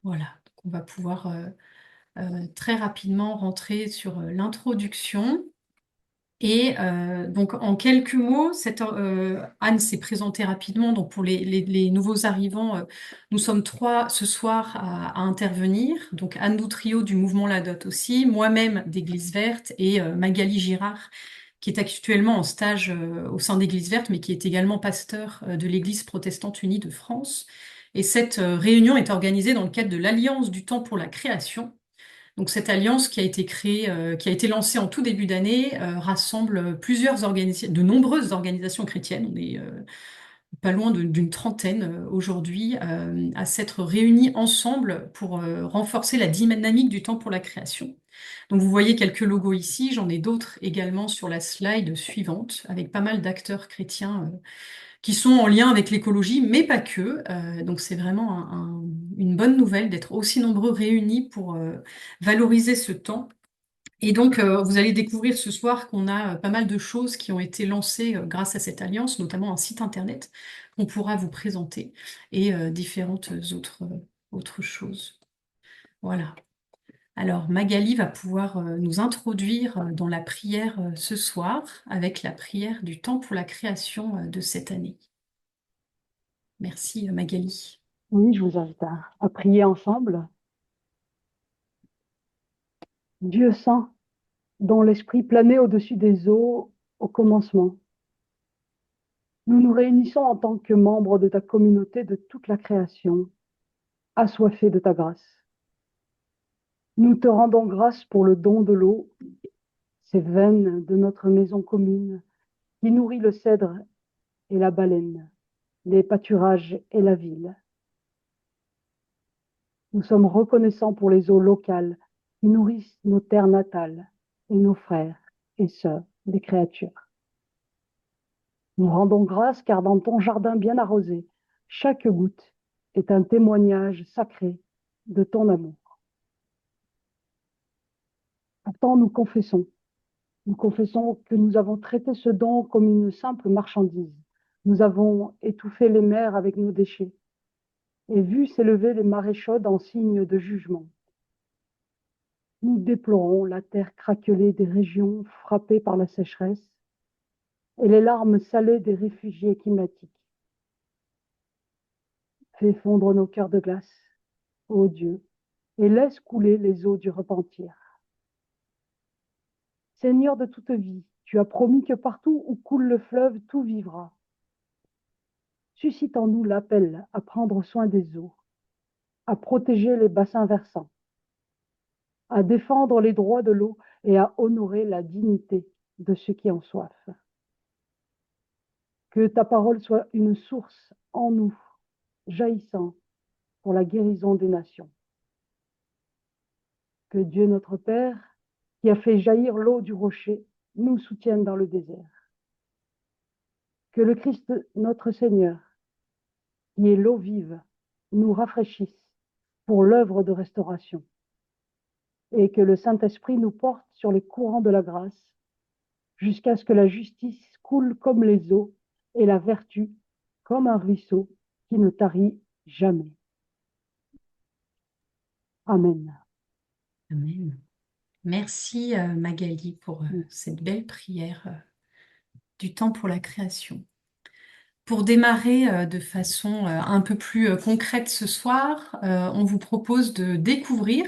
Voilà, donc on va pouvoir très rapidement rentrer sur l'introduction. Et donc en quelques mots, Anne s'est présentée rapidement. Donc pour les nouveaux arrivants, nous sommes trois ce soir à intervenir. Donc Anne Doutrio du mouvement La Dot aussi, moi-même d'Église Verte et Magali Girard qui est actuellement en stage au sein d'Église Verte, mais qui est également pasteur de l'Église protestante unie de France. Et cette réunion est organisée dans le cadre de l'Alliance du temps pour la création. Donc cette alliance qui a été créée, qui a été lancée en tout début d'année, rassemble de nombreuses organisations chrétiennes. On est pas loin d'une trentaine aujourd'hui à s'être réunis ensemble pour renforcer la dynamique du temps pour la création. Donc vous voyez quelques logos ici, j'en ai d'autres également sur la slide suivante, avec pas mal d'acteurs chrétiens qui sont en lien avec l'écologie, mais pas que. Donc c'est vraiment une bonne nouvelle d'être aussi nombreux réunis pour valoriser ce temps. Et donc vous allez découvrir ce soir qu'on a pas mal de choses qui ont été lancées grâce à cette alliance, notamment un site internet qu'on pourra vous présenter et différentes autres choses. Voilà. Alors Magali va pouvoir nous introduire dans la prière ce soir avec la prière du temps pour la création de cette année. Merci Magali. Oui, je vous invite à prier ensemble. Dieu saint, dont l'esprit planait au-dessus des eaux au commencement, nous nous réunissons en tant que membres de ta communauté de toute la création, assoiffés de ta grâce. Nous te rendons grâce pour le don de l'eau, ces veines de notre maison commune qui nourrit le cèdre et la baleine, les pâturages et la ville. Nous sommes reconnaissants pour les eaux locales qui nourrissent nos terres natales et nos frères et sœurs, les créatures. Nous rendons grâce car dans ton jardin bien arrosé, chaque goutte est un témoignage sacré de ton amour. Pourtant, nous confessons que nous avons traité ce don comme une simple marchandise. Nous avons étouffé les mers avec nos déchets et vu s'élever les marées chaudes en signe de jugement. Nous déplorons la terre craquelée des régions frappées par la sécheresse et les larmes salées des réfugiés climatiques. Fais fondre nos cœurs de glace, ô Dieu, et laisse couler les eaux du repentir. Seigneur de toute vie, tu as promis que partout où coule le fleuve, tout vivra. Suscite en nous l'appel à prendre soin des eaux, à protéger les bassins versants, à défendre les droits de l'eau et à honorer la dignité de ceux qui en soif. Que ta parole soit une source en nous, jaillissant pour la guérison des nations. Que Dieu notre Père, qui a fait jaillir l'eau du rocher, nous soutienne dans le désert. Que le Christ notre Seigneur, qui est l'eau vive, nous rafraîchisse pour l'œuvre de restauration. Et que le Saint-Esprit nous porte sur les courants de la grâce, jusqu'à ce que la justice coule comme les eaux et la vertu comme un ruisseau qui ne tarit jamais. Amen. Amen. Merci Magali pour cette belle prière du temps pour la création. Pour démarrer de façon un peu plus concrète ce soir, on vous propose de découvrir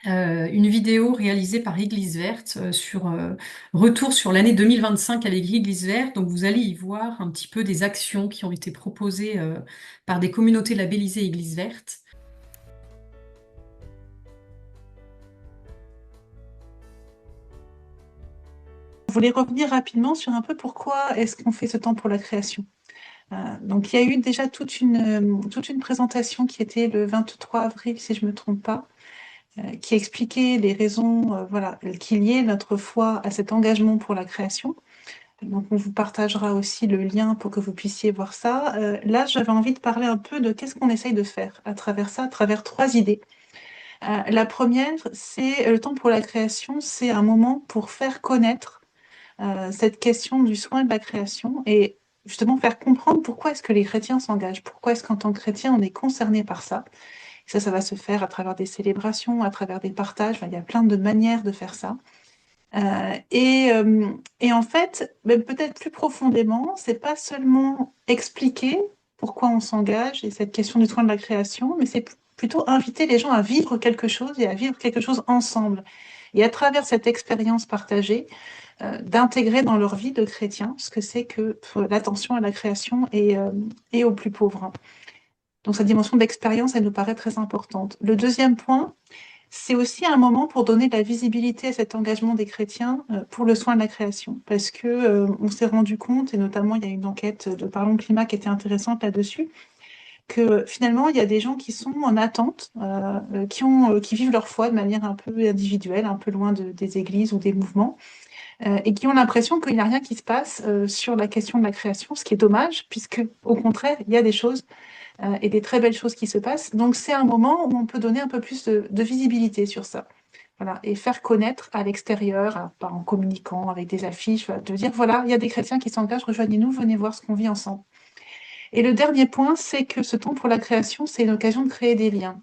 une vidéo réalisée par Église Verte sur retour sur l'année 2025 à l'Église Verte. Donc vous allez y voir un petit peu des actions qui ont été proposées par des communautés labellisées Église Verte. Je voulais revenir rapidement sur un peu pourquoi est-ce qu'on fait ce temps pour la création. Donc il y a eu déjà toute une présentation qui était le 23 avril, si je ne me trompe pas, qui expliquait les raisons qui liaient notre foi à cet engagement pour la création. Donc on vous partagera aussi le lien pour que vous puissiez voir ça. Là, j'avais envie de parler un peu de qu'est-ce qu'on essaye de faire à travers ça, à travers trois idées. La première, c'est le temps pour la création, c'est un moment pour faire connaître cette question du soin de la création et justement faire comprendre pourquoi est-ce que les chrétiens s'engagent, pourquoi est-ce qu'en tant que chrétien on est concerné par ça. Ça va se faire à travers des célébrations, à travers des partages. Enfin, il y a plein de manières de faire ça. Et en fait, même peut-être plus profondément, c'est pas seulement expliquer pourquoi on s'engage et cette question du soin de la création, mais c'est plutôt inviter les gens à vivre quelque chose et à vivre quelque chose ensemble. Et à travers cette expérience partagée, d'intégrer dans leur vie de chrétiens ce que c'est que l'attention à la création et aux plus pauvres. Donc cette dimension d'expérience, elle nous paraît très importante. Le deuxième point, c'est aussi un moment pour donner de la visibilité à cet engagement des chrétiens pour le soin de la création. Parce que on s'est rendu compte, et notamment il y a une enquête de Parlons Climat qui était intéressante là-dessus, que finalement il y a des gens qui sont en attente, qui vivent leur foi de manière un peu individuelle, un peu loin des églises ou des mouvements, et qui ont l'impression qu'il n'y a rien qui se passe sur la question de la création, ce qui est dommage, puisque au contraire, il y a des choses et des très belles choses qui se passent. Donc c'est un moment où on peut donner un peu plus de visibilité sur ça. Voilà, et faire connaître à l'extérieur, pas en communiquant avec des affiches, voilà, de dire voilà, il y a des chrétiens qui s'engagent, rejoignez-nous, venez voir ce qu'on vit ensemble. Et le dernier point, c'est que ce temps pour la création, c'est une occasion de créer des liens.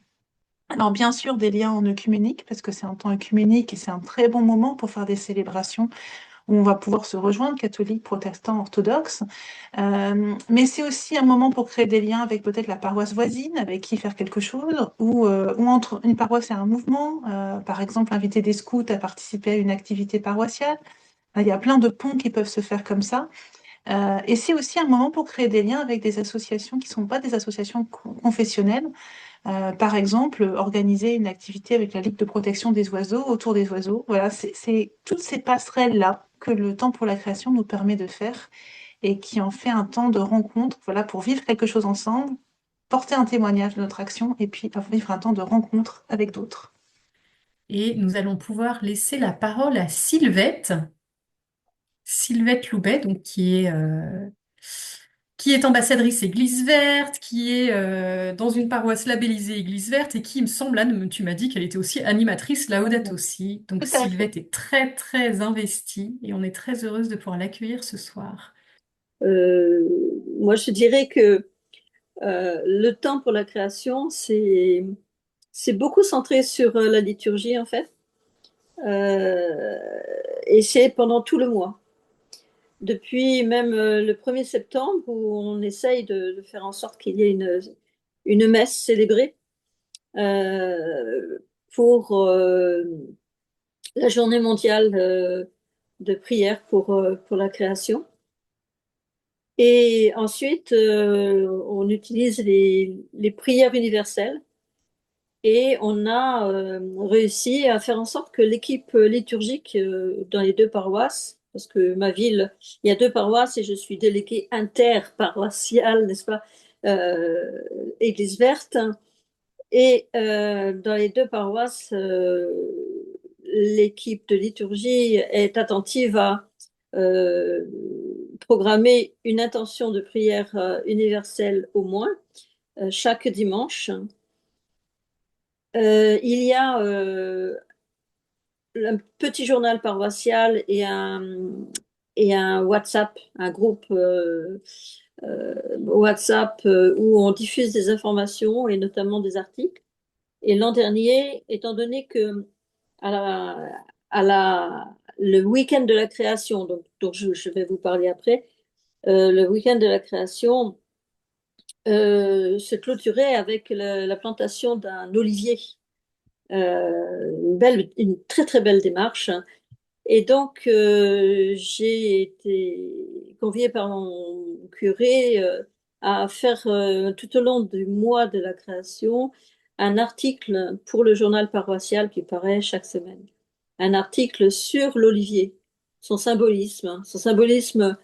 Alors bien sûr, des liens en œcuménique, parce que c'est un temps œcuménique et c'est un très bon moment pour faire des célébrations où on va pouvoir se rejoindre, catholiques, protestants, orthodoxes. Mais c'est aussi un moment pour créer des liens avec peut-être la paroisse voisine, avec qui faire quelque chose, ou entre une paroisse et un mouvement, par exemple inviter des scouts à participer à une activité paroissiale. Il y a plein de ponts qui peuvent se faire comme ça. Et c'est aussi un moment pour créer des liens avec des associations qui ne sont pas des associations confessionnelles. Par exemple, organiser une activité avec la Ligue de protection des oiseaux, autour des oiseaux. Voilà, c'est toutes ces passerelles-là que le temps pour la création nous permet de faire et qui en fait un temps de rencontre, voilà, pour vivre quelque chose ensemble, porter un témoignage de notre action et puis vivre un temps de rencontre avec d'autres. Et nous allons pouvoir laisser la parole à Sylvette Loubet, donc qui est ambassadrice Église verte, qui est dans une paroisse labellisée Église verte et qui, il me semble, Anne, tu m'as dit qu'elle était aussi animatrice Laudato Si. Donc Tout à fait. Sylvette est très très investie et on est très heureuse de pouvoir l'accueillir ce soir. Euh, Moi, je dirais que le temps pour la création, c'est beaucoup centré sur la liturgie, en fait. Euh, et c'est pendant tout le mois. Depuis même le 1er septembre, où on essaye de faire en sorte qu'il y ait une messe célébrée euh, pour la journée mondiale de prière pour la création. Et ensuite, on utilise les prières universelles et on a réussi à faire en sorte que l'équipe liturgique dans les deux paroisses, parce que ma ville, il y a deux paroisses et je suis déléguée interparoissiale, n'est-ce pas, euh, Église verte. Et dans les deux paroisses, l'équipe de liturgie est attentive à euh, programmer une intention de prière universelle au moins chaque dimanche. Il y a un petit journal paroissial et un WhatsApp, un groupe WhatsApp où on diffuse des informations et notamment des articles. Et l'an dernier, étant donné que à le week-end de la création, donc je vais vous parler après, le week-end de la création se clôturait avec la plantation d'un olivier. Une très très belle démarche. Et donc, j'ai été conviée par mon curé à faire tout au long du mois de la création un article pour le journal paroissial qui paraît chaque semaine. Un article sur l'olivier, son symbolisme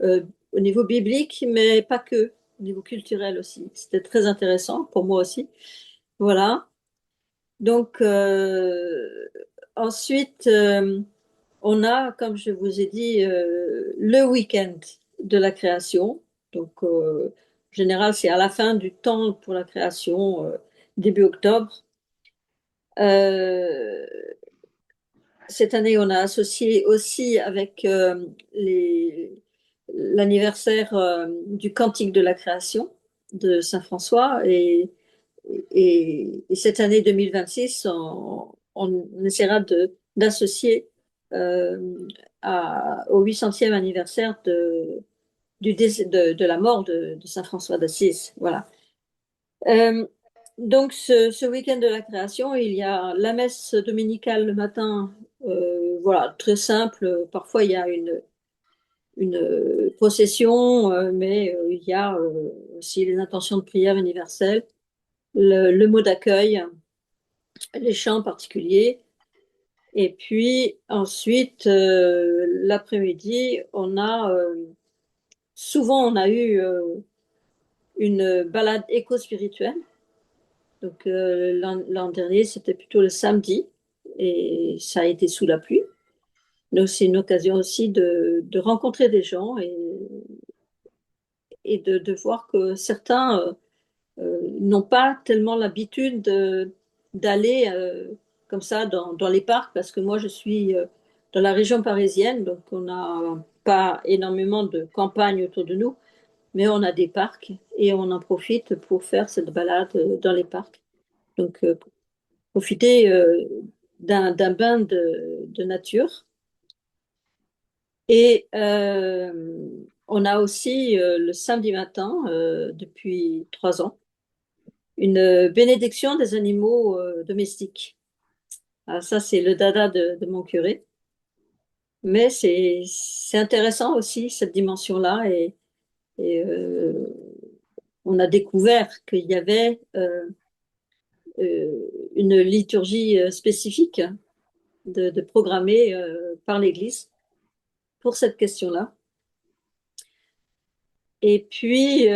au niveau biblique, mais pas que, au niveau culturel aussi. C'était très intéressant pour moi aussi. Voilà. Donc, ensuite, on a, comme je vous ai dit, le week-end de la création. Donc, en général, c'est à la fin du temps pour la création, début octobre. Euh, Cette année, on a associé aussi avec l'anniversaire du Cantique de la création de Saint François. Et et cette année 2026, on essaiera d'associer au 800e anniversaire de la mort de Saint François d'Assise. Voilà. Euh, donc, ce week-end de la création, il y a la messe dominicale le matin, voilà, très simple. Parfois, il y a une procession, mais il y a aussi les intentions de prière universelle, le mot d'accueil, les chants particuliers. Et puis ensuite, l'après-midi, souvent on a eu une balade éco-spirituelle. Donc l'an dernier, c'était plutôt le samedi et ça a été sous la pluie. Donc c'est une occasion aussi de rencontrer des gens et de voir que certains n'ont pas tellement l'habitude d'aller comme ça dans les parcs, parce que moi je suis dans la région parisienne, donc on n'a pas énormément de campagne autour de nous, mais on a des parcs et on en profite pour faire cette balade dans les parcs. Donc profiter d'un bain de nature. Et on a aussi le samedi matin, depuis 3 ans, une bénédiction des animaux domestiques. Alors ça, c'est le dada de mon curé. Mais c'est intéressant aussi, cette dimension-là. Et on a découvert qu'il y avait une liturgie spécifique de programmée par l'Église pour cette question-là. Et puis,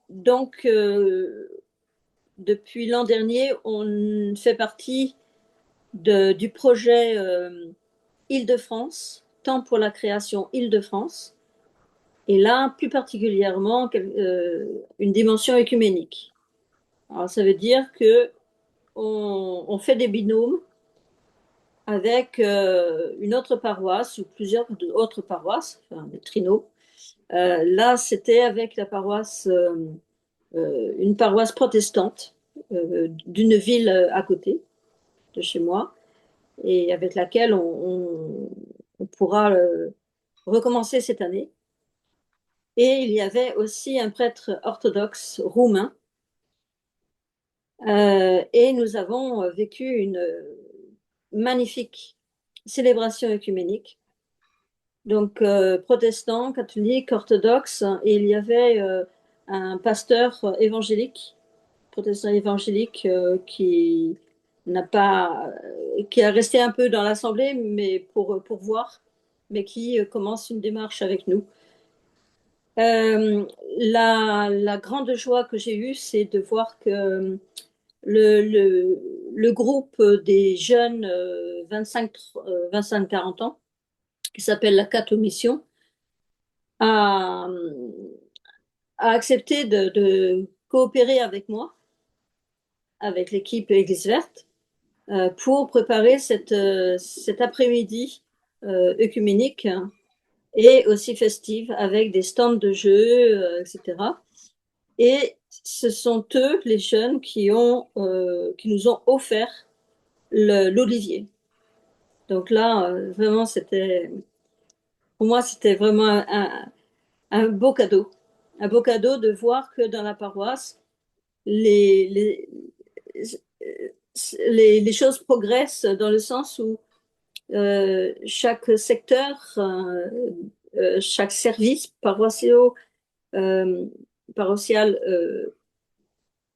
donc, depuis l'an dernier, on fait partie du projet Île-de-France, temps pour la création Île-de-France, et là, plus particulièrement, une dimension œcuménique. Alors, ça veut dire que on fait des binômes avec une autre paroisse ou plusieurs autres paroisses, enfin des trinos. Là, c'était avec la paroisse, une paroisse protestante d'une ville à côté de chez moi, et avec laquelle on pourra recommencer cette année. Et il y avait aussi un prêtre orthodoxe roumain. Et nous avons vécu une magnifique célébration œcuménique. Donc, protestants, catholiques, orthodoxes, et il y avait un pasteur évangélique, protestant évangélique, qui a resté un peu dans l'assemblée, mais pour voir, mais qui commence une démarche avec nous. La grande joie que j'ai eue, c'est de voir que le groupe des jeunes 25-40 ans, qui s'appelle la Cato Mission, a, a accepté de coopérer avec moi, avec l'équipe Église Verte, pour préparer cet après-midi œcuménique, hein, et aussi festive, avec des stands de jeux, etc. Et ce sont eux, les jeunes, qui nous ont offert l'Olivier. Donc là, vraiment, pour moi, c'était vraiment un beau cadeau. Un beau cadeau de voir que dans la paroisse, les, les, les choses progressent, dans le sens où chaque secteur, chaque service paroissial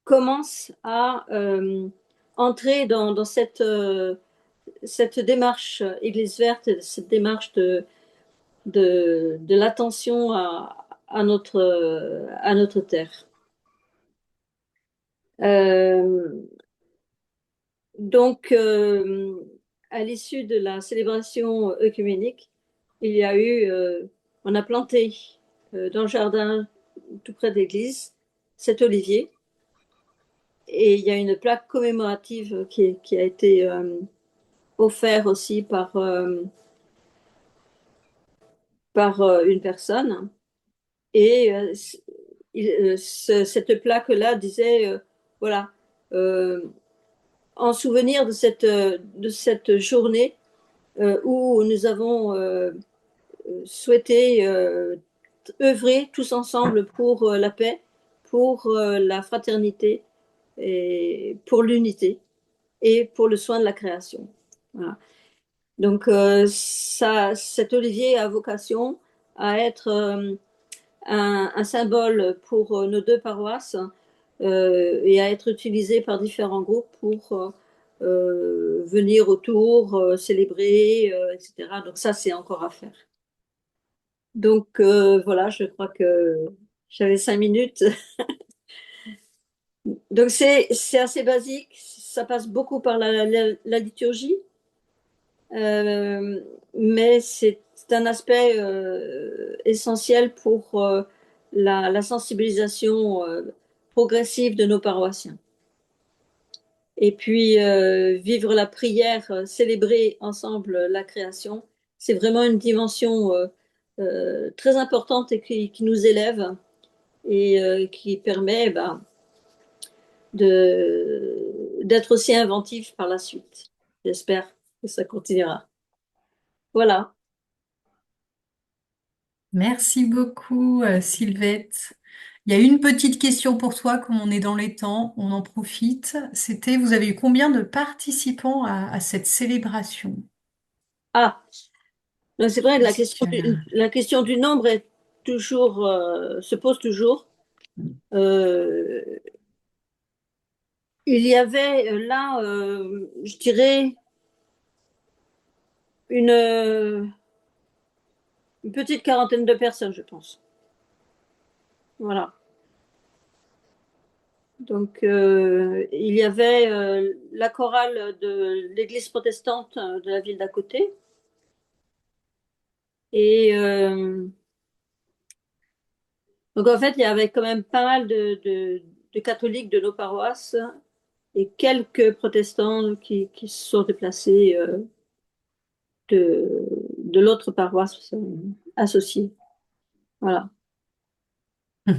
commence à entrer dans cette démarche Église verte, cette démarche de l'attention à notre terre. Donc, à l'issue de la célébration œcuménique, on a planté dans le jardin tout près de l'église cet olivier, et il y a une plaque commémorative qui a été offerte aussi par une personne. Et cette plaque-là disait voilà, euh, en souvenir de cette journée où nous avons souhaité œuvrer tous ensemble pour la paix, pour la fraternité et pour l'unité et pour le soin de la création. Voilà. Donc, cet olivier a vocation à être un symbole pour nos deux paroisses et à être utilisé par différents groupes pour venir autour, célébrer, etc. Donc ça, c'est encore à faire. Donc voilà, je crois que j'avais 5 minutes. Donc c'est assez basique, ça passe beaucoup par la liturgie, euh, mais c'est un aspect essentiel pour la sensibilisation progressive de nos paroissiens. Et puis vivre la prière, célébrer ensemble la création, c'est vraiment une dimension très importante et qui nous élève et qui permet d'être aussi inventif par la suite. J'espère que ça continuera. Voilà. Merci beaucoup, Sylvette. Il y a une petite question pour toi, comme on est dans les temps, on en profite. C'était, vous avez eu combien de participants à cette célébration? Ah, c'est vrai, Est-ce qu'il y a la question du nombre est toujours, se pose toujours. Euh, il y avait là, je dirais, une petite quarantaine de personnes, je pense. Voilà. Donc, il y avait la chorale de l'église protestante de la ville d'à côté. Et donc, en fait, il y avait quand même pas mal de catholiques de nos paroisses et quelques protestants qui se sont déplacés de l'autre paroisse associée. Voilà. Et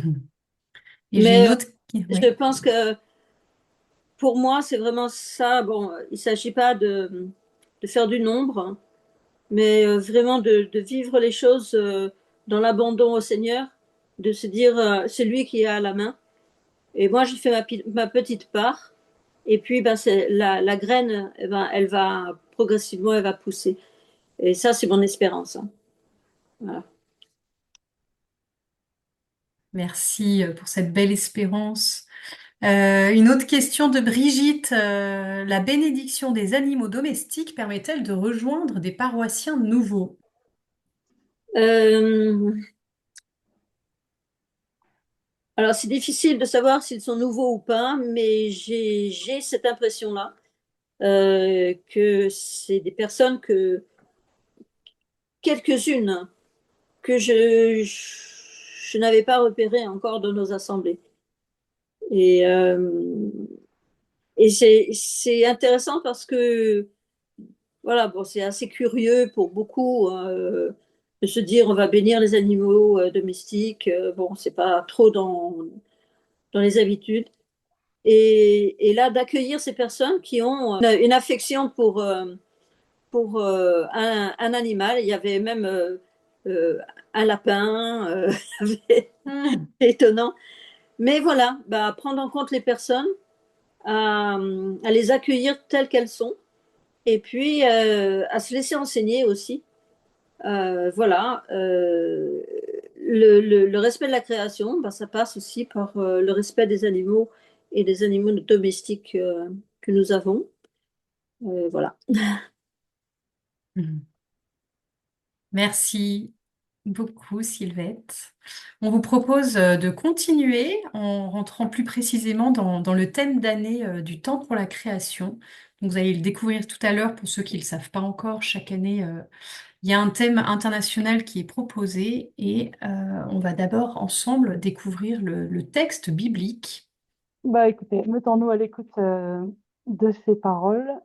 j'ai Mais une autre... je Oui. pense que pour moi, c'est vraiment ça. Bon, il ne s'agit pas de faire du nombre, hein, mais vraiment de vivre les choses dans l'abandon au Seigneur, de se dire, c'est lui qui a la main. Et moi, j'ai fait ma petite part. Et puis, ben, la graine, eh ben, elle va progressivement, elle va pousser. Et ça, c'est mon espérance, hein. Voilà. Merci pour cette belle espérance. Une autre question de Brigitte. La bénédiction des animaux domestiques permet-elle de rejoindre des paroissiens nouveaux? Euh, alors, c'est difficile de savoir s'ils sont nouveaux ou pas, mais j'ai cette impression-là que c'est des personnes quelques-unes, que je n'avais pas repérées encore dans nos assemblées. Et, et c'est intéressant parce que, voilà, bon, c'est assez curieux pour beaucoup de se dire on va bénir les animaux domestiques. Bon, c'est pas trop dans les habitudes. Et là, d'accueillir ces personnes qui ont une affection pour un animal. Il y avait même euh, un lapin, Hmm. étonnant. Mais voilà, bah, prendre en compte les personnes, à les accueillir telles qu'elles sont, et puis à se laisser enseigner aussi. Voilà, le respect de la création, bah, ça passe aussi par le respect des animaux et des animaux domestiques que nous avons. Voilà. Mhm. Merci beaucoup, Sylvette. On vous propose de continuer en rentrant plus précisément dans le thème d'année du temps pour la création. Donc, vous allez le découvrir tout à l'heure pour ceux qui ne le savent pas encore. Chaque année, il y a un thème international qui est proposé et on va d'abord ensemble découvrir le texte biblique. Bah écoutez, mettons-nous à l'écoute de ces paroles.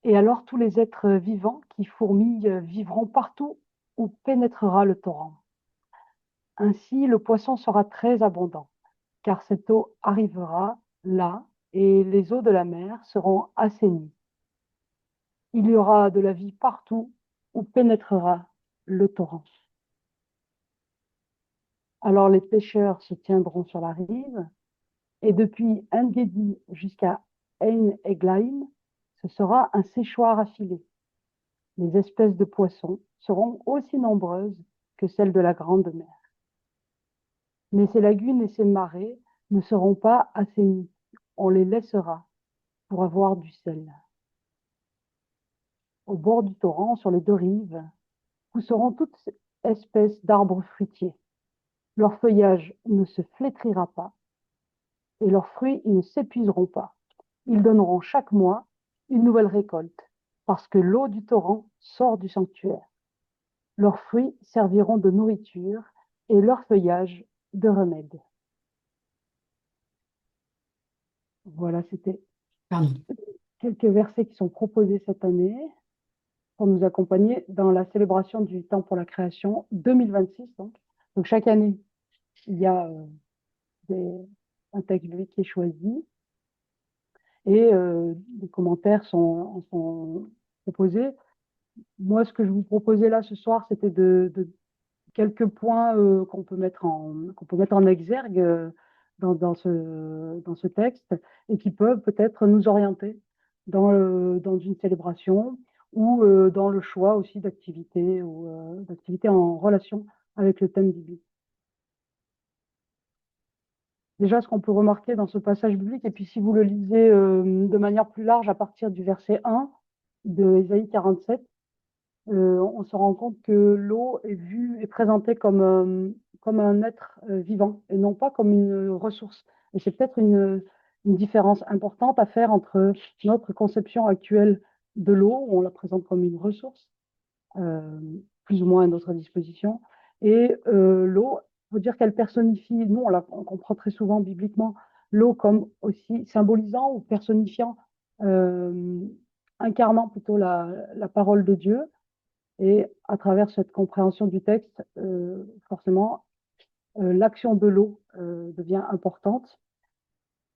Et alors tous les êtres vivants qui fourmillent vivront partout où pénétrera le torrent. Ainsi le poisson sera très abondant. car cette eau arrivera là et les eaux de la mer seront assainies. Il y aura de la vie partout où pénétrera le torrent. Alors les pêcheurs se tiendront sur la rive, et depuis En-Gedi jusqu'à Ein Eglaim, ce sera un séchoir à filets. Les espèces de poissons seront aussi nombreuses que celles de la Grande Mer. Mais ces lagunes et ces marais ne seront pas assainis. On les laissera pour avoir du sel. Au bord du torrent, sur les deux rives, pousseront toutes espèces d'arbres fruitiers. Leur feuillage ne se flétrira pas et leurs fruits ne s'épuiseront pas. Ils donneront chaque mois une nouvelle récolte, parce que l'eau du torrent sort du sanctuaire. Leurs fruits serviront de nourriture et leur feuillage de remède. Voilà, c'était Pardon. quelques versets qui sont proposés cette année pour nous accompagner dans la célébration du temps pour la création 2026. Donc chaque année, il y a un texte biblique qui est choisi et des commentaires sont proposés. Moi, ce que je vous proposais là ce soir, c'était de quelques points qu'on peut mettre en exergue dans ce texte et qui peuvent peut-être nous orienter dans une célébration ou dans le choix aussi d'activités ou d'activités en relation avec le thème biblique. Déjà, ce qu'on peut remarquer dans ce passage biblique, et puis si vous le lisez de manière plus large à partir du verset 1 de Ésaïe 47, on se rend compte que l'eau est vue et présentée comme un être vivant et non pas comme une ressource. Et c'est peut-être une différence importante à faire entre notre conception actuelle de l'eau, où on la présente comme une ressource, euh, plus ou moins à notre disposition, et l'eau, faut dire qu'elle personnifie, nous on comprend très souvent bibliquement l'eau comme aussi symbolisant ou personnifiant, euh, incarnant plutôt la parole de Dieu. Et à travers cette compréhension du texte, forcément, l'action de l'eau devient importante.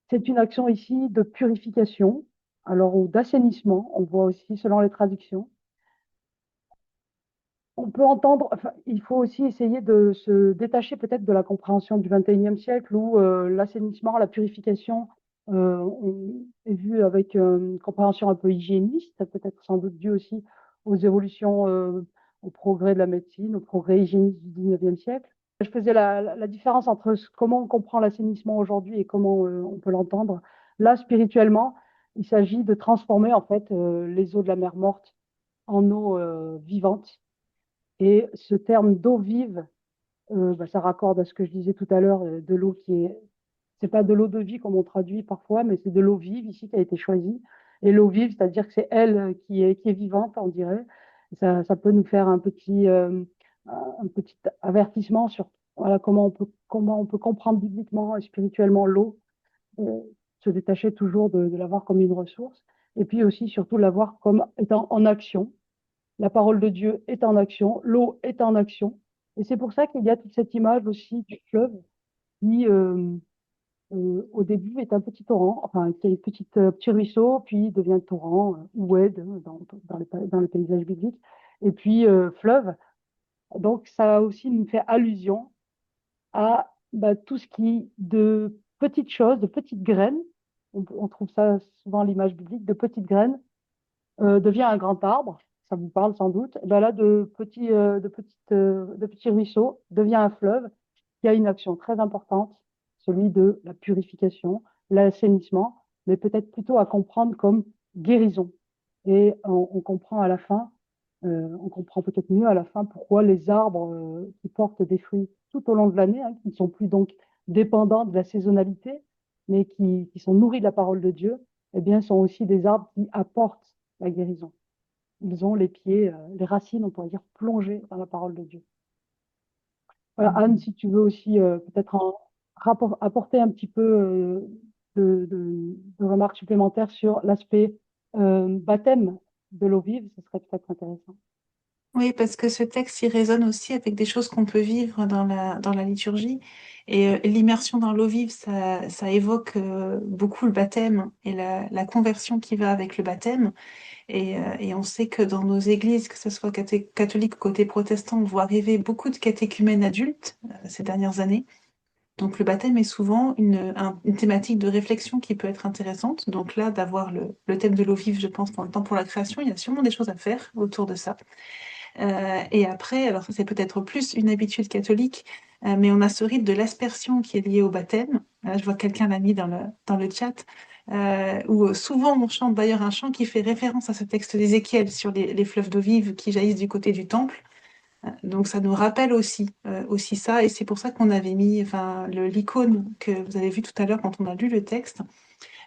C'est une action ici de purification, alors ou d'assainissement, on voit aussi selon les traductions. On peut entendre, enfin, il faut aussi essayer de se détacher peut-être de la compréhension du XXIe siècle où l'assainissement, la purification est vu avec une compréhension un peu hygiéniste, peut-être sans doute dû aussi aux évolutions, au progrès de la médecine, au progrès hygiéniste du XIXe siècle. Je faisais la différence entre comment on comprend l'assainissement aujourd'hui et comment on peut l'entendre. Là, spirituellement, il s'agit de transformer en fait les eaux de la mer morte en eau vivante. Et ce terme d'eau vive, ça raccorde à ce que je disais tout à l'heure, de l'eau c'est pas de l'eau de vie comme on traduit parfois, mais c'est de l'eau vive ici qui a été choisie. Et l'eau vive, c'est-à-dire que c'est elle qui est vivante, on dirait. Ça peut nous faire un petit avertissement sur voilà, comment on peut comprendre bibliquement et spirituellement l'eau, euh, se détacher toujours de la voir comme une ressource, et puis aussi surtout la voir comme étant en action. La parole de Dieu est en action, l'eau est en action. Et c'est pour ça qu'il y a toute cette image aussi du fleuve qui, au début, est un petit torrent, enfin, qui est petit ruisseau, puis devient torrent, oued dans le paysage biblique, et puis fleuve. Donc, ça aussi nous fait allusion à tout ce qui, de petites choses, de petites graines, on trouve ça souvent l'image biblique, de petites graines, devient un grand arbre, ça vous parle sans doute. Ben là, de petits ruisseaux devient un fleuve qui a une action très importante, celui de la purification, l'assainissement, mais peut-être plutôt à comprendre comme guérison. Et on comprend à la fin, on comprend peut-être mieux à la fin pourquoi les arbres qui portent des fruits tout au long de l'année, qui ne sont plus donc dépendants de la saisonnalité, mais qui sont nourris de la parole de Dieu, eh bien, sont aussi des arbres qui apportent la guérison. Ils ont les pieds, les racines, on pourrait dire, plongées dans la parole de Dieu. Voilà, Anne, si tu veux aussi peut-être apporter un petit peu de remarques supplémentaires sur l'aspect baptême de l'eau vive, ce serait peut-être intéressant. Oui, parce que ce texte, il résonne aussi avec des choses qu'on peut vivre dans la liturgie. Et l'immersion dans l'eau vive, ça évoque beaucoup le baptême et la conversion qui va avec le baptême. Et on sait que dans nos églises, que ce soit catholique ou côté protestant, on voit arriver beaucoup de catéchumènes adultes ces dernières années. Donc le baptême est souvent une thématique de réflexion qui peut être intéressante. Donc là, d'avoir le thème de l'eau vive, je pense, dans le temps pour la création, il y a sûrement des choses à faire autour de ça. Et après, alors ça c'est peut-être plus une habitude catholique, mais on a ce rite de l'aspersion qui est lié au baptême. Là, je vois que quelqu'un l'a mis dans le chat, où souvent on chante d'ailleurs un chant qui fait référence à ce texte d'Ézéchiel sur les fleuves d'eau vive qui jaillissent du côté du temple. Donc ça nous rappelle aussi ça, et c'est pour ça qu'on avait mis enfin, l'icône que vous avez vu tout à l'heure quand on a lu le texte.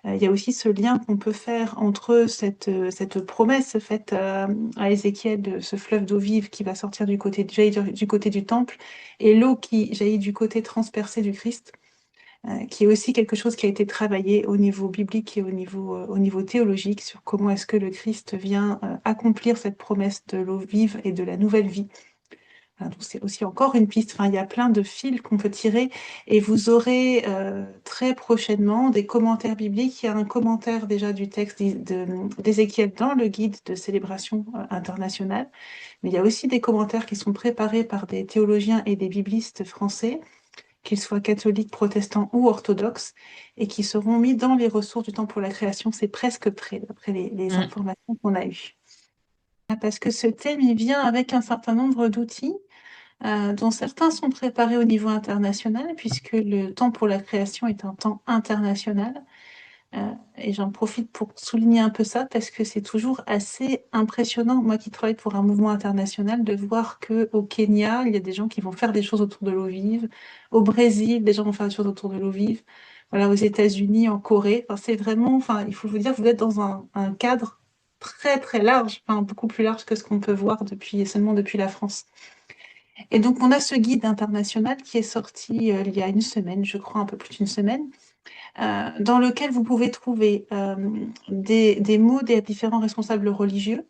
Il y a aussi ce lien qu'on peut faire entre cette promesse faite à Ézéchiel de ce fleuve d'eau vive qui va sortir jaillir du côté du temple et l'eau qui jaillit du côté transpercé du Christ, qui est aussi quelque chose qui a été travaillé au niveau biblique et au niveau théologique sur comment est-ce que le Christ vient accomplir cette promesse de l'eau vive et de la nouvelle vie. Donc c'est aussi encore une piste. Enfin, il y a plein de fils qu'on peut tirer et vous aurez très prochainement des commentaires bibliques. Il y a un commentaire déjà du texte d'Ézéchiel dans le guide de célébration internationale, mais il y a aussi des commentaires qui sont préparés par des théologiens et des biblistes français, qu'ils soient catholiques, protestants ou orthodoxes, et qui seront mis dans les ressources du temps pour la création. C'est presque prêt, d'après les Mm. informations qu'on a eues. Parce que ce thème, il vient avec un certain nombre d'outils dont certains sont préparés au niveau international, puisque le temps pour la création est un temps international. Et j'en profite pour souligner un peu ça, parce que c'est toujours assez impressionnant, moi qui travaille pour un mouvement international, de voir qu'au Kenya, il y a des gens qui vont faire des choses autour de l'eau vive, au Brésil, des gens vont faire des choses autour de l'eau vive, voilà, aux États-Unis, en Corée. Enfin, c'est vraiment, enfin, il faut vous dire, vous êtes dans un cadre très très large, enfin, beaucoup plus large que ce qu'on peut voir seulement depuis la France. Et donc, on a ce guide international qui est sorti il y a une semaine, je crois, un peu plus d'une semaine, dans lequel vous pouvez trouver des mots des différents responsables religieux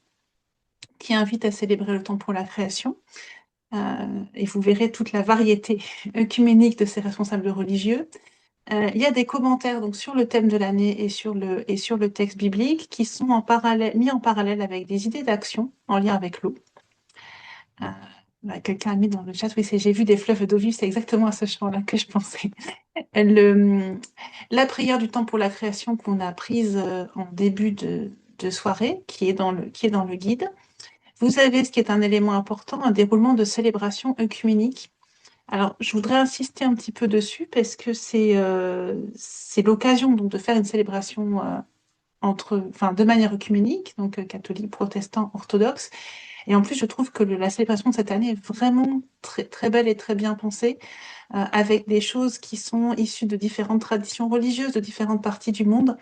qui invitent à célébrer le temps pour la création. Et vous verrez toute la variété œcuménique de ces responsables religieux. Il y a des commentaires donc, sur le thème de l'année et sur le texte biblique qui sont mis en parallèle avec des idées d'action en lien avec l'eau. Quelqu'un a mis dans le chat, oui, j'ai vu des fleuves d'eau vive, c'est exactement à ce chant-là que je pensais. Le, la prière du temps pour la création qu'on a prise en début de soirée, qui est dans le guide. Vous avez, ce qui est un élément important, un déroulement de célébration œcuménique. Alors, je voudrais insister un petit peu dessus parce que c'est l'occasion donc de faire une célébration de manière œcuménique, donc catholique, protestant, orthodoxe. Et en plus, je trouve que la célébration de cette année est vraiment très, très belle et très bien pensée, avec des choses qui sont issues de différentes traditions religieuses, de différentes parties du monde.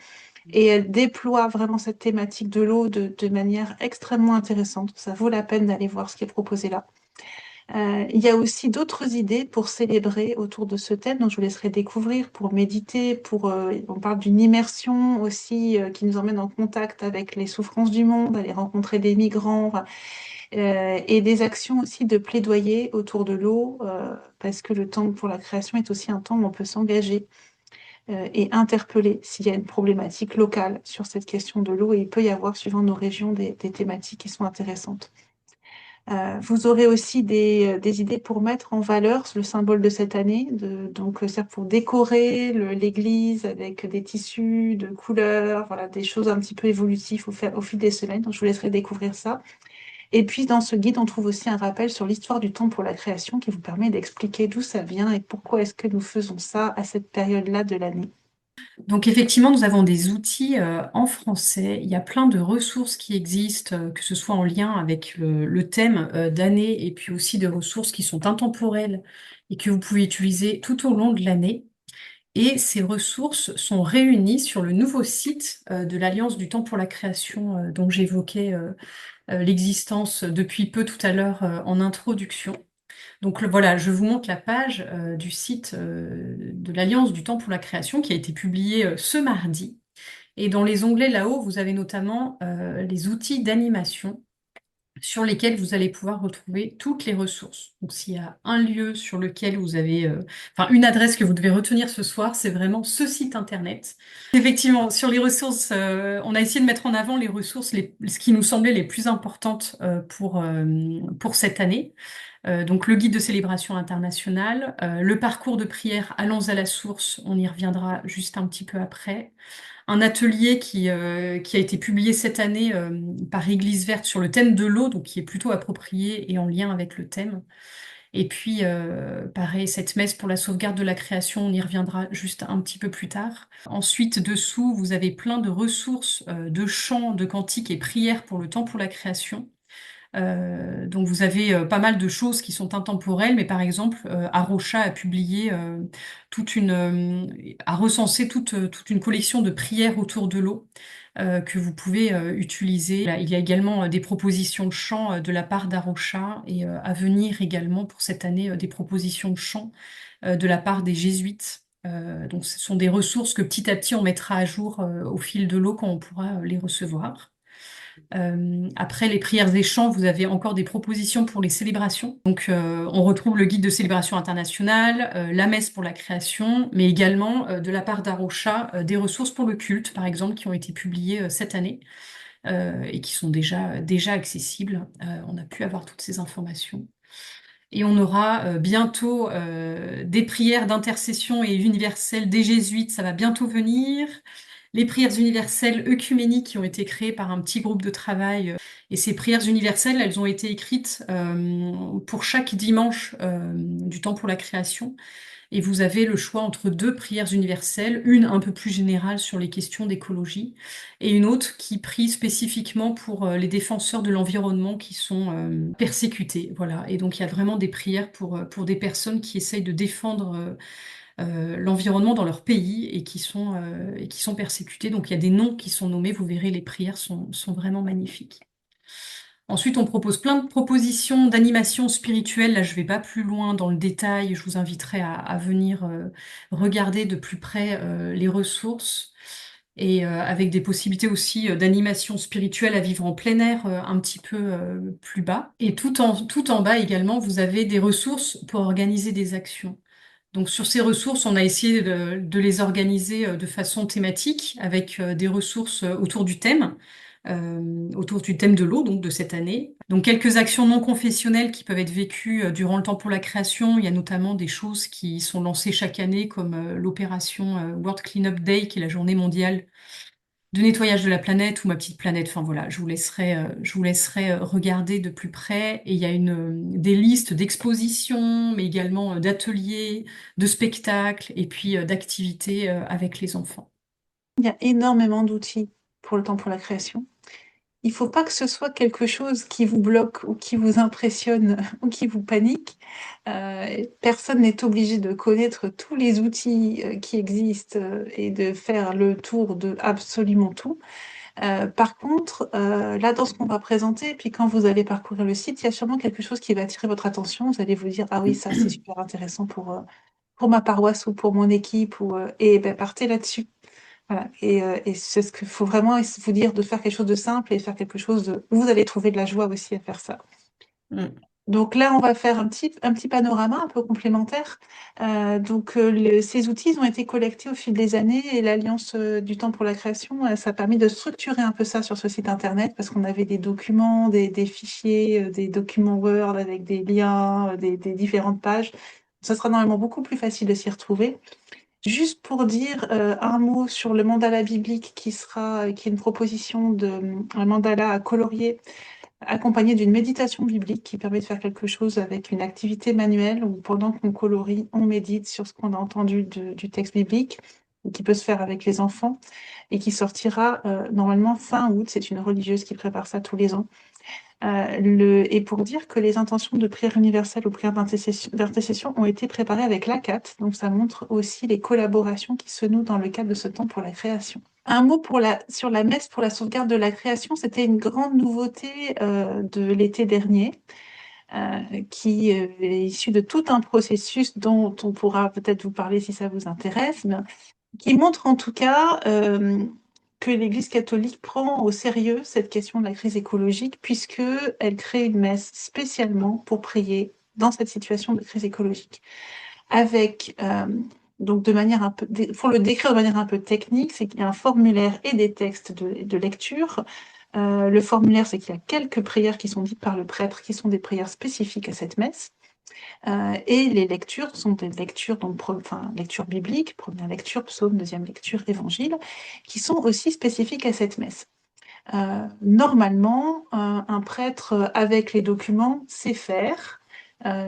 Et elle déploie vraiment cette thématique de l'eau de manière extrêmement intéressante. Ça vaut la peine d'aller voir ce qui est proposé là. Il y a aussi d'autres idées pour célébrer autour de ce thème, donc je vous laisserai découvrir, pour méditer, on parle d'une immersion aussi qui nous emmène en contact avec les souffrances du monde, aller rencontrer des migrants, enfin, et des actions aussi de plaidoyer autour de l'eau, parce que le temps pour la création est aussi un temps où on peut s'engager et interpeller s'il y a une problématique locale sur cette question de l'eau, et il peut y avoir, suivant nos régions, des thématiques qui sont intéressantes. Vous aurez aussi des idées pour mettre en valeur le symbole de cette année, donc c'est pour décorer l'église avec des tissus de couleurs, voilà, des choses un petit peu évolutives au fil des semaines. Donc je vous laisserai découvrir ça. Et puis dans ce guide, on trouve aussi un rappel sur l'histoire du temps pour la création qui vous permet d'expliquer d'où ça vient et pourquoi est-ce que nous faisons ça à cette période-là de l'année. Donc effectivement, nous avons des outils en français. Il y a plein de ressources qui existent, que ce soit en lien avec le thème d'année et puis aussi des ressources qui sont intemporelles et que vous pouvez utiliser tout au long de l'année. Et ces ressources sont réunies sur le nouveau site de l'Alliance du Temps pour la création dont j'évoquais l'existence depuis peu tout à l'heure en introduction. Donc voilà, je vous montre la page du site de l'Alliance du Temps pour la création qui a été publiée ce mardi. Et dans les onglets là-haut, vous avez notamment les outils d'animation sur lesquels vous allez pouvoir retrouver toutes les ressources. Donc, s'il y a un lieu sur lequel vous avez, enfin, une adresse que vous devez retenir ce soir, c'est vraiment ce site internet. Effectivement, sur les ressources, on a essayé de mettre en avant les ressources, ce qui nous semblait les plus importantes pour cette année. Donc, le guide de célébration internationale, le parcours de prière Allons à la source, on y reviendra juste un petit peu après, un atelier qui a été publié cette année par Église Verte sur le thème de l'eau, donc qui est plutôt approprié et en lien avec le thème. Et puis, pareil, cette messe pour la sauvegarde de la création, on y reviendra juste un petit peu plus tard. Ensuite, dessous, vous avez plein de ressources de chants, de cantiques et prières pour le temps pour la création. Donc vous avez pas mal de choses qui sont intemporelles, mais par exemple, Arocha a publié a recensé toute une collection de prières autour de l'eau que vous pouvez utiliser. Là, il y a également des propositions de chants de la part d'Arocha et à venir également pour cette année des propositions de chants de la part des jésuites. Donc ce sont des ressources que petit à petit on mettra à jour au fil de l'eau quand on pourra les recevoir. Après les prières et chants, vous avez encore des propositions pour les célébrations. Donc, on retrouve le guide de célébration internationale, la messe pour la création, mais également de la part d'Arocha, des ressources pour le culte, par exemple, qui ont été publiées cette année et qui sont déjà accessibles. On a pu avoir toutes ces informations. Et on aura bientôt des prières d'intercession et universelles des jésuites, ça va bientôt venir. Les prières universelles œcuméniques qui ont été créées par un petit groupe de travail. Et ces prières universelles, elles ont été écrites pour chaque dimanche du temps pour la création. Et vous avez le choix entre deux prières universelles, une un peu plus générale sur les questions d'écologie et une autre qui prie spécifiquement pour les défenseurs de l'environnement qui sont persécutés. Voilà. Et donc il y a vraiment des prières pour des personnes qui essayent de défendre l'environnement dans leur pays et qui sont persécutées. Donc il y a des noms qui sont nommés. Vous verrez, les prières sont vraiment magnifiques. Ensuite, on propose plein de propositions d'animation spirituelle. Là, je vais pas plus loin dans le détail. Je vous inviterai à venir regarder de plus près les ressources et avec des possibilités aussi d'animation spirituelle à vivre en plein air un petit peu plus bas. Et tout en bas également, vous avez des ressources pour organiser des actions. Donc sur ces ressources, on a essayé de les organiser de façon thématique avec des ressources autour du thème de l'eau, donc de cette année. Donc quelques actions non confessionnelles qui peuvent être vécues durant le temps pour la création. Il y a notamment des choses qui sont lancées chaque année comme l'opération World Cleanup Day, qui est la journée mondiale de nettoyage de la planète ou ma petite planète. Enfin voilà, je vous laisserai regarder de plus près. Et il y a des listes d'expositions, mais également d'ateliers, de spectacles et puis d'activités avec les enfants. Il y a énormément d'outils pour le temps pour la création. Il ne faut pas que ce soit quelque chose qui vous bloque ou qui vous impressionne ou qui vous panique. Personne n'est obligé de connaître tous les outils qui existent et de faire le tour de absolument tout. Par contre, là, dans ce qu'on va présenter, puis quand vous allez parcourir le site, il y a sûrement quelque chose qui va attirer votre attention. Vous allez vous dire, ah oui, ça, c'est super intéressant pour ma paroisse ou pour mon équipe, et ben, partez là-dessus. Voilà. Et c'est ce qu'il faut vraiment vous dire, de faire quelque chose de simple et faire quelque chose où vous allez trouver de la joie aussi à faire ça. Mm. Donc là, on va faire un petit panorama un peu complémentaire. Ces outils ils ont été collectés au fil des années et l'Alliance du temps pour la création, ça a permis de structurer un peu ça sur ce site internet parce qu'on avait des documents, des fichiers, des documents Word avec des liens, des différentes pages. Ça sera normalement beaucoup plus facile de s'y retrouver. Juste pour dire un mot sur le mandala biblique qui est une proposition un mandala à colorier accompagné d'une méditation biblique qui permet de faire quelque chose avec une activité manuelle où pendant qu'on colorie, on médite sur ce qu'on a entendu du texte biblique, qui peut se faire avec les enfants et qui sortira normalement fin août. C'est une religieuse qui prépare ça tous les ans. Et pour dire que les intentions de prière universelle ou prière d'intercession ont été préparées avec l'ACAT, donc ça montre aussi les collaborations qui se nouent dans le cadre de ce temps pour la création. Un mot sur la messe pour la sauvegarde de la création, c'était une grande nouveauté de l'été dernier, qui est issue de tout un processus dont on pourra peut-être vous parler si ça vous intéresse, mais qui montre en tout cas que l'Église catholique prend au sérieux cette question de la crise écologique, puisqu'elle crée une messe spécialement pour prier dans cette situation de crise écologique. Avec, donc de manière un peu, pour le décrire de manière un peu technique, c'est qu'il y a un formulaire et des textes de lecture. Le formulaire, c'est qu'il y a quelques prières qui sont dites par le prêtre, qui sont des prières spécifiques à cette messe. Et les lectures sont des lectures, donc, lecture biblique, première lecture, psaume, deuxième lecture, évangile, qui sont aussi spécifiques à cette messe. Normalement, un prêtre avec les documents sait faire.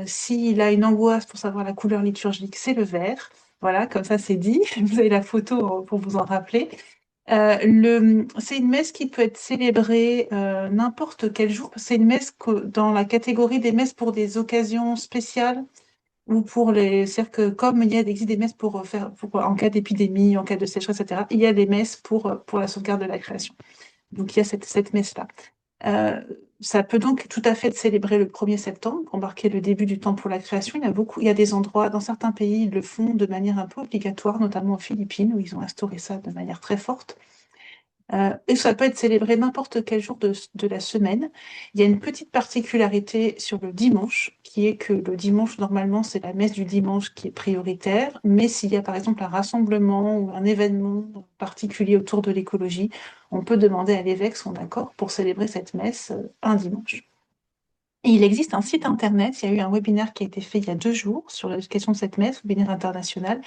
S'il a une angoisse pour savoir la couleur liturgique, c'est le vert. Voilà, comme ça c'est dit. Vous avez la photo pour vous en rappeler. C'est une messe qui peut être célébrée n'importe quel jour. C'est une messe dans la catégorie des messes pour des occasions spéciales ou pour les. C'est-à-dire que comme existe des messes pour faire en cas d'épidémie, en cas de sécheresse, etc., il y a des messes pour la sauvegarde de la création. Donc il y a cette messe-là. Ça peut donc tout à fait être célébré le 1er septembre, pour marquer le début du temps pour la création. Il y a des endroits, dans certains pays, ils le font de manière un peu obligatoire, notamment aux Philippines, où ils ont instauré ça de manière très forte. Et ça peut être célébré n'importe quel jour de la semaine. Il y a une petite particularité sur le dimanche, qui est que le dimanche, normalement, c'est la messe du dimanche qui est prioritaire, mais s'il y a par exemple un rassemblement ou un événement particulier autour de l'écologie, on peut demander à l'évêque son accord pour célébrer cette messe un dimanche. Et il existe un site internet, il y a eu un webinaire qui a été fait il y a 2 jours sur la question de cette messe, webinaire international,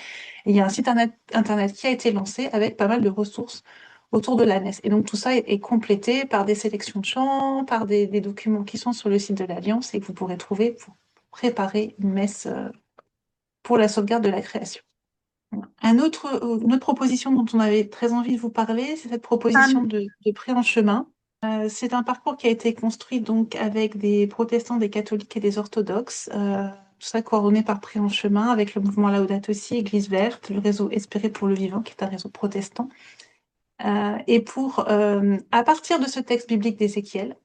et il y a un site internet qui a été lancé avec pas mal de ressources autour de la messe. Et donc tout ça est complété par des sélections de chants, par des documents qui sont sur le site de l'Alliance et que vous pourrez trouver pour préparer une messe pour la sauvegarde de la création. Voilà. Une autre proposition dont on avait très envie de vous parler, c'est cette proposition de pré en chemin. C'est un parcours qui a été construit donc avec des protestants, des catholiques et des orthodoxes. Tout ça coordonné par Pré en chemin avec le mouvement Laudato Si, Église verte, le réseau Espérer pour le vivant, qui est un réseau protestant. À partir de ce texte biblique d'Ézéchiel,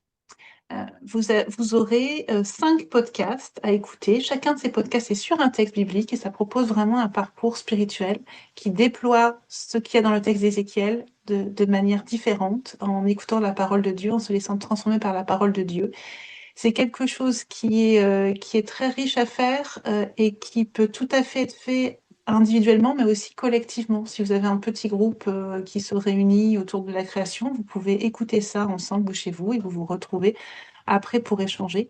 vous aurez 5 podcasts à écouter. Chacun de ces podcasts est sur un texte biblique et ça propose vraiment un parcours spirituel qui déploie ce qu'il y a dans le texte d'Ézéchiel de manière différente, en écoutant la parole de Dieu, en se laissant transformer par la parole de Dieu. C'est quelque chose qui est très riche à faire et qui peut tout à fait être fait individuellement, mais aussi collectivement. Si vous avez un petit groupe qui se réunit autour de la création, vous pouvez écouter ça ensemble chez vous et vous vous retrouvez après pour échanger.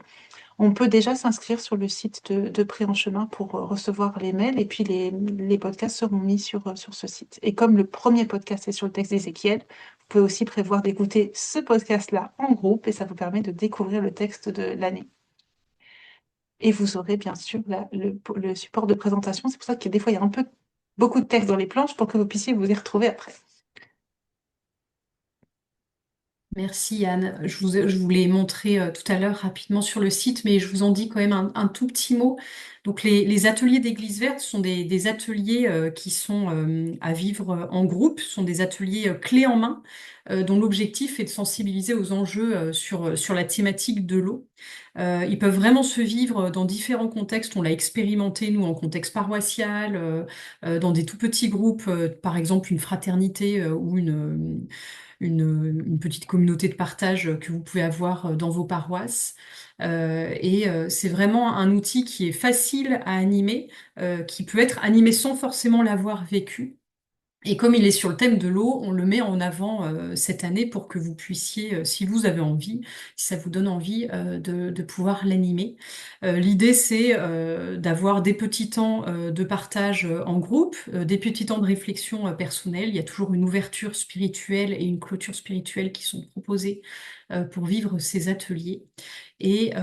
On peut déjà s'inscrire sur le site de Pré en chemin pour recevoir les mails et puis les podcasts seront mis sur ce site. Et comme le premier podcast est sur le texte d'Ézéchiel, vous pouvez aussi prévoir d'écouter ce podcast-là en groupe et ça vous permet de découvrir le texte de l'année. Et vous aurez bien sûr le support de présentation. C'est pour ça que des fois, il y a beaucoup de texte dans les planches pour que vous puissiez vous y retrouver après. Merci Anne. Je vous l'ai montré tout à l'heure rapidement sur le site, mais je vous en dis quand même un tout petit mot. Donc les ateliers d'Église verte sont des ateliers qui sont à vivre en groupe, sont des ateliers clés en main, dont l'objectif est de sensibiliser aux enjeux sur la thématique de l'eau. Ils peuvent vraiment se vivre dans différents contextes. On l'a expérimenté, nous, en contexte paroissial, dans des tout petits groupes, par exemple une fraternité ou une petite communauté de partage que vous pouvez avoir dans vos paroisses. C'est vraiment un outil qui est facile à animer, qui peut être animé sans forcément l'avoir vécu. Et comme il est sur le thème de l'eau, on le met en avant cette année pour que vous puissiez, si vous avez envie, si ça vous donne envie, de pouvoir l'animer. L'idée, c'est d'avoir des petits temps de partage en groupe, des petits temps de réflexion personnelle. Il y a toujours une ouverture spirituelle et une clôture spirituelle qui sont proposées pour vivre ces ateliers. Et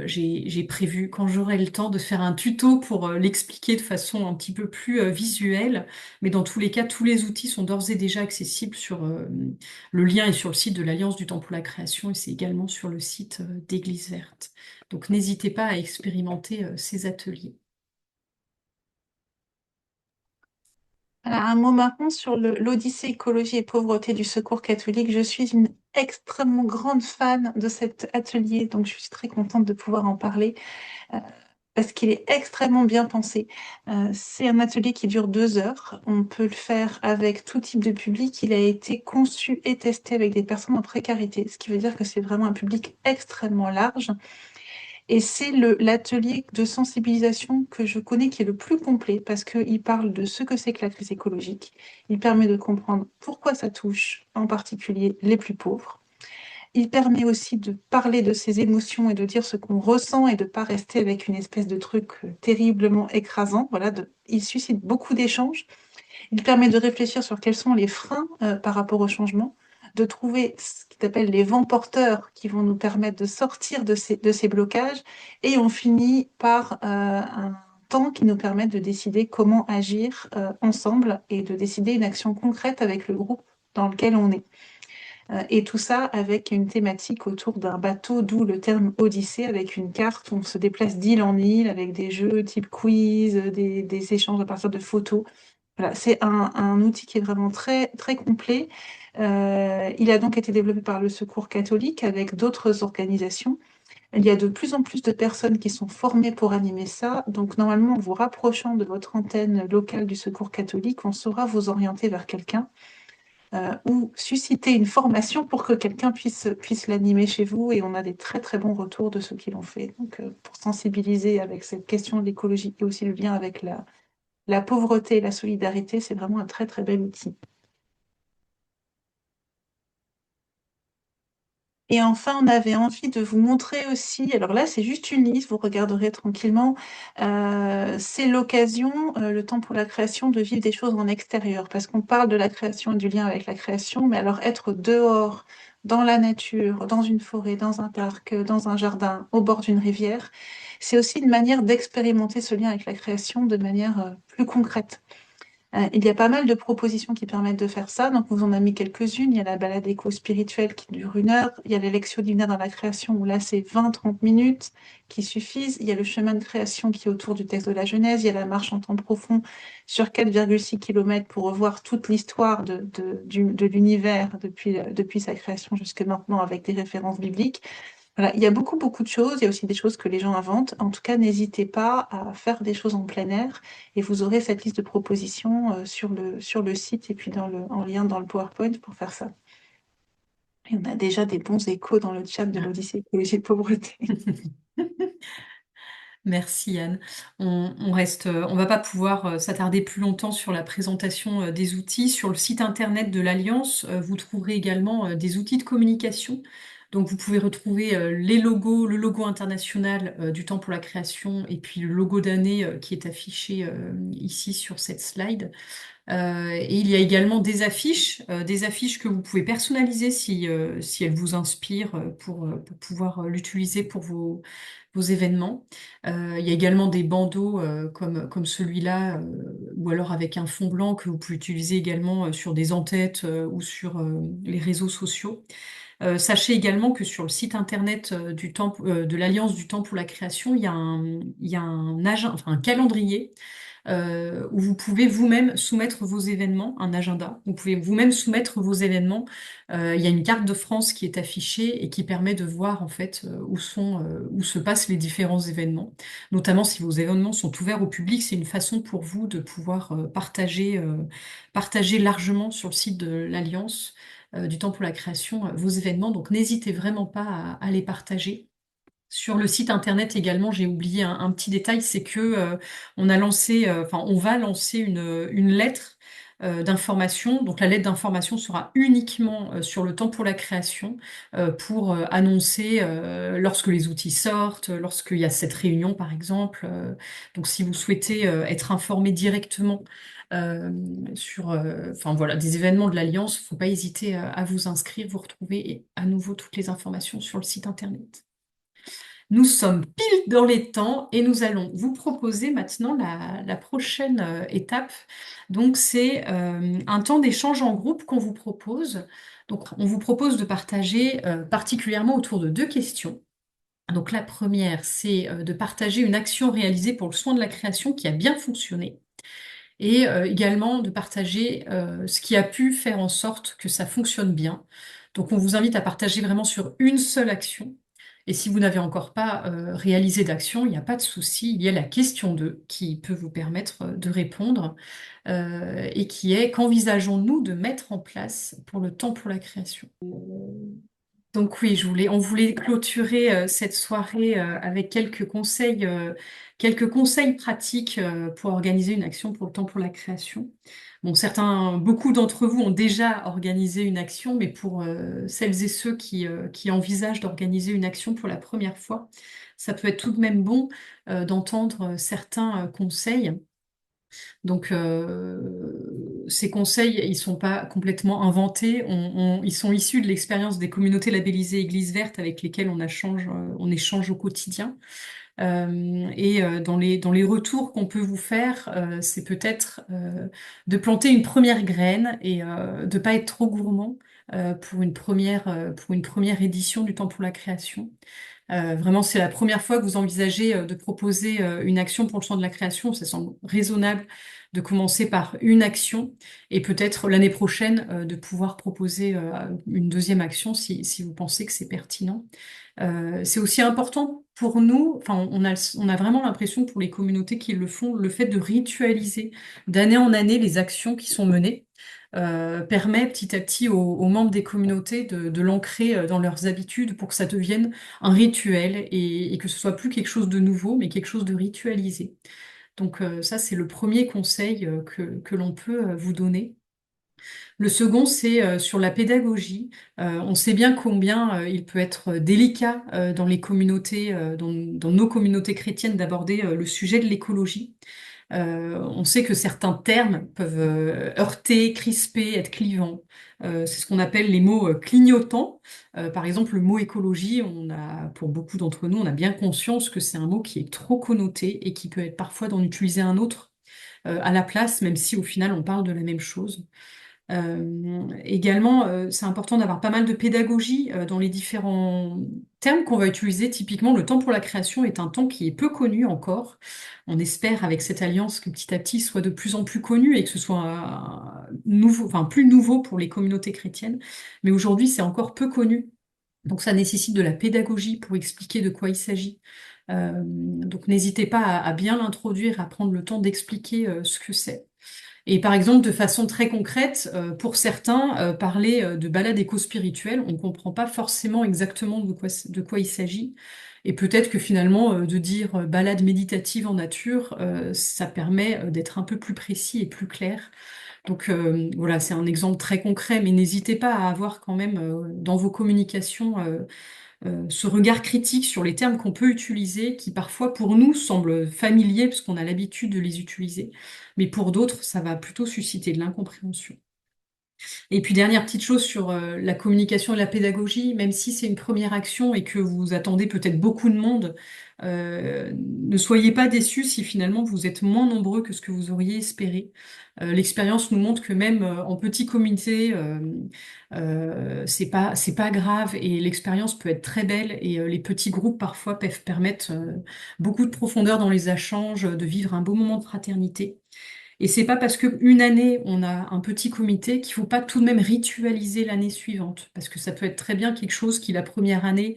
j'ai prévu, quand j'aurai le temps, de faire un tuto pour l'expliquer de façon un petit peu plus visuelle. Mais dans tous les cas, tous les outils sont d'ores et déjà accessibles sur le lien est sur le site de l'Alliance du Temps pour la Création et c'est également sur le site d'Église Verte. Donc n'hésitez pas à expérimenter ces ateliers. Un mot maintenant sur l'Odyssée écologie et pauvreté du Secours catholique. Je suis une extrêmement grande fan de cet atelier, donc je suis très contente de pouvoir en parler. parce qu'il est extrêmement bien pensé. C'est un atelier qui dure 2 heures. On peut le faire avec tout type de public. Il a été conçu et testé avec des personnes en précarité, ce qui veut dire que c'est vraiment un public extrêmement large. Et c'est l'atelier de sensibilisation que je connais qui est le plus complet parce qu'il parle de ce que c'est que la crise écologique. Il permet de comprendre pourquoi ça touche en particulier les plus pauvres. Il permet aussi de parler de ses émotions et de dire ce qu'on ressent et de ne pas rester avec une espèce de truc terriblement écrasant. Voilà, il suscite beaucoup d'échanges. Il permet de réfléchir sur quels sont les freins par rapport au changement, de trouver ce qu'il appelle les vents porteurs qui vont nous permettre de sortir de ces blocages. Et on finit par un temps qui nous permet de décider comment agir ensemble et de décider une action concrète avec le groupe dans lequel on est. Et tout ça avec une thématique autour d'un bateau, d'où le terme Odyssée, avec une carte où on se déplace d'île en île, avec des jeux type quiz, des échanges à partir de photos. Voilà, c'est un outil qui est vraiment très, très complet. Il a donc été développé par le Secours catholique avec d'autres organisations. Il y a de plus en plus de personnes qui sont formées pour animer ça. Donc, normalement, en vous rapprochant de votre antenne locale du Secours catholique, on saura vous orienter vers quelqu'un ou susciter une formation pour que quelqu'un puisse l'animer chez vous. Et on a des très, très bons retours de ceux qui l'ont fait. Donc, pour sensibiliser avec cette question de l'écologie et aussi le lien avec la pauvreté et la solidarité, c'est vraiment un très, très bel outil. Et enfin, on avait envie de vous montrer aussi, alors là, c'est juste une liste, vous regarderez tranquillement, c'est l'occasion, le temps pour la création, de vivre des choses en extérieur, parce qu'on parle de la création et du lien avec la création, mais alors être dehors, dans la nature, dans une forêt, dans un parc, dans un jardin, au bord d'une rivière, c'est aussi une manière d'expérimenter ce lien avec la création de manière plus concrète. Il y a pas mal de propositions qui permettent de faire ça. Donc, on vous en a mis quelques-unes. Il y a la balade éco-spirituelle qui dure 1 heure. Il y a les lections divinaires dans la création où là, c'est 20-30 minutes qui suffisent. Il y a le chemin de création qui est autour du texte de la Genèse. Il y a la marche en temps profond sur 4,6 km pour revoir toute l'histoire de l'univers depuis sa création jusqu'à maintenant avec des références bibliques. Voilà, il y a beaucoup, beaucoup de choses. Il y a aussi des choses que les gens inventent. En tout cas, n'hésitez pas à faire des choses en plein air et vous aurez cette liste de propositions sur le site et puis en lien dans le PowerPoint pour faire ça. Et on a déjà des bons échos dans le chat de l'Odyssée écologie et pauvreté. Merci Anne. On va pas pouvoir s'attarder plus longtemps sur la présentation des outils. Sur le site internet de l'Alliance, vous trouverez également des outils de communication. Donc vous pouvez retrouver les logos, le logo international du Temps pour la création et puis le logo d'année qui est affiché ici sur cette slide. Et il y a également des affiches que vous pouvez personnaliser si elles vous inspirent pour pouvoir l'utiliser pour vos événements. Il y a également des bandeaux comme celui-là, ou alors avec un fond blanc que vous pouvez utiliser également sur des en-têtes ou sur les réseaux sociaux. Sachez également que sur le site internet de l'Alliance du Temps pour la création, il y a enfin, un calendrier où vous pouvez vous-même soumettre vos événements, un agenda. Vous pouvez vous-même soumettre vos événements. Il y a une carte de France qui est affichée et qui permet de voir en fait où se passent les différents événements. Notamment si vos événements sont ouverts au public, c'est une façon pour vous de pouvoir partager largement sur le site de l'Alliance du Temps pour la création vos événements. Donc n'hésitez vraiment pas à les partager. Sur le site internet également, j'ai oublié un petit détail, c'est que on va lancer une lettre d'information. Donc la lettre d'information sera uniquement sur le temps pour la création pour annoncer lorsque les outils sortent, lorsqu'il y a cette réunion par exemple. Donc si vous souhaitez être informé directement enfin voilà, des événements de l'Alliance, faut pas hésiter à vous inscrire. Vous retrouvez à nouveau toutes les informations sur le site internet. Nous sommes pile dans les temps et nous allons vous proposer maintenant la prochaine étape. Donc, c'est un temps d'échange en groupe qu'on vous propose. Donc, on vous propose de partager particulièrement autour de 2 questions. Donc, la première, c'est de partager une action réalisée pour le soin de la création qui a bien fonctionné et également de partager ce qui a pu faire en sorte que ça fonctionne bien. Donc, on vous invite à partager vraiment sur une seule action. Et si vous n'avez encore pas réalisé d'action, il n'y a pas de souci, il y a la question 2 qui peut vous permettre de répondre et qui est: qu'envisageons-nous de mettre en place pour le temps pour la création? Donc oui, on voulait clôturer cette soirée avec quelques conseils pratiques pour organiser une action pour le temps pour la création. Bon, beaucoup d'entre vous ont déjà organisé une action, mais pour celles et ceux qui envisagent d'organiser une action pour la première fois, ça peut être tout de même bon d'entendre certains conseils. Donc, ces conseils, ils sont pas complètement inventés. Ils sont issus de l'expérience des communautés labellisées Église verte avec lesquelles on échange au quotidien. Dans les retours qu'on peut vous faire, c'est peut-être de planter une première graine et de pas être trop gourmand pour une première édition du Temps pour la création. Vraiment, c'est la première fois que vous envisagez de proposer une action pour le champ de la création. Ça semble raisonnable de commencer par une action et peut-être l'année prochaine de pouvoir proposer une deuxième action si vous pensez que c'est pertinent. C'est aussi important pour nous, enfin, on a vraiment l'impression pour les communautés qui le font, le fait de ritualiser d'année en année les actions qui sont menées. Permet petit à petit aux membres des communautés de l'ancrer dans leurs habitudes pour que ça devienne un rituel et que ce soit plus quelque chose de nouveau, mais quelque chose de ritualisé. Donc ça, c'est le premier conseil que l'on peut vous donner. Le second, c'est sur la pédagogie. On sait bien combien il peut être délicat dans les communautés, dans nos communautés chrétiennes, d'aborder le sujet de l'écologie. On sait que certains termes peuvent heurter, crisper, être clivants. C'est ce qu'on appelle les mots clignotants. Par exemple, le mot écologie, pour beaucoup d'entre nous, on a bien conscience que c'est un mot qui est trop connoté et qui peut être parfois d'en utiliser un autre à la place, même si au final on parle de la même chose. Également, c'est important d'avoir pas mal de pédagogie dans les différents termes qu'on va utiliser. Typiquement, le temps pour la création est un temps qui est peu connu encore. On espère avec cette alliance que petit à petit soit de plus en plus connu et que ce soit nouveau, enfin plus nouveau pour les communautés chrétiennes. Mais aujourd'hui, c'est encore peu connu. Donc ça nécessite de la pédagogie pour expliquer de quoi il s'agit. Donc n'hésitez pas à bien l'introduire, à prendre le temps d'expliquer ce que c'est. Et par exemple, de façon très concrète, pour certains, parler de balade éco-spirituelle, on ne comprend pas forcément exactement de quoi il s'agit. Et peut-être que finalement, de dire balade méditative en nature, ça permet d'être un peu plus précis et plus clair. Donc voilà, c'est un exemple très concret, mais n'hésitez pas à avoir quand même dans vos communications ce regard critique sur les termes qu'on peut utiliser, qui parfois pour nous semblent familiers parce qu'on a l'habitude de les utiliser, mais pour d'autres, ça va plutôt susciter de l'incompréhension. Et puis dernière petite chose sur la communication et la pédagogie, même si c'est une première action et que vous attendez peut-être beaucoup de monde, ne soyez pas déçus si finalement vous êtes moins nombreux que ce que vous auriez espéré. L'expérience nous montre que même en petit comité, c'est pas grave et l'expérience peut être très belle et les petits groupes parfois peuvent permettre beaucoup de profondeur dans les échanges, de vivre un beau moment de fraternité. Et c'est pas parce que une année on a un petit comité qu'il faut pas tout de même ritualiser l'année suivante, parce que ça peut être très bien quelque chose qui la première année,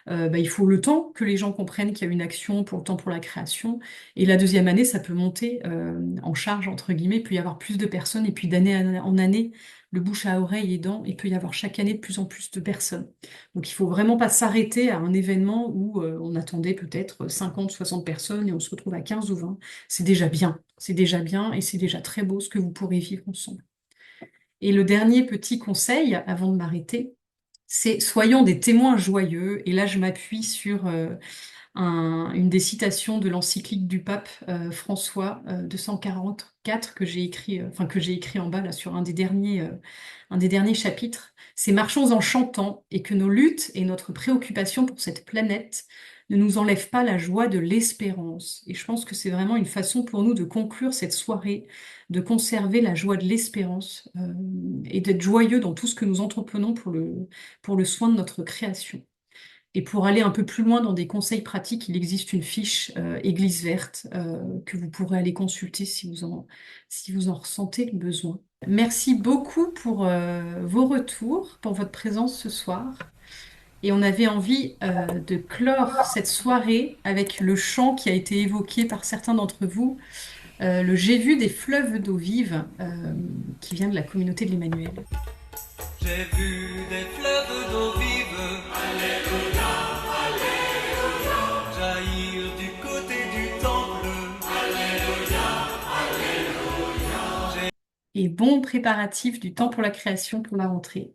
il faut le temps que les gens comprennent qu'il y a une action pour le temps pour la création, et la deuxième année ça peut monter en charge entre guillemets, il peut y avoir plus de personnes, et puis d'année en année, le bouche à oreille aidant, il peut y avoir chaque année de plus en plus de personnes. Donc il faut vraiment pas s'arrêter à un événement où on attendait peut-être 50, 60 personnes et on se retrouve à 15 ou 20. C'est déjà bien. C'est déjà bien et c'est déjà très beau ce que vous pourrez vivre ensemble. Et le dernier petit conseil, avant de m'arrêter, c'est soyons des témoins joyeux. Et là, je m'appuie sur une des citations de l'encyclique du pape François 244 que j'ai écrit, que j'ai écrit en bas là sur un des derniers chapitres. C'est marchons en chantant et que nos luttes et notre préoccupation pour cette planète ne nous enlèvent pas la joie de l'espérance. Et je pense que c'est vraiment une façon pour nous de conclure cette soirée, de conserver la joie de l'espérance et d'être joyeux dans tout ce que nous entreprenons pour le soin de notre création. Et pour aller un peu plus loin dans des conseils pratiques, il existe une fiche Église verte que vous pourrez aller consulter si vous en ressentez le besoin. Merci beaucoup pour vos retours, pour votre présence ce soir. Et on avait envie de clore cette soirée avec le chant qui a été évoqué par certains d'entre vous, le J'ai vu des fleuves d'eau vive, qui vient de la communauté de l'Emmanuel. J'ai vu des fleuves d'eau vive jaillir du côté du temple. Et bon préparatif du temps pour la création pour la rentrée.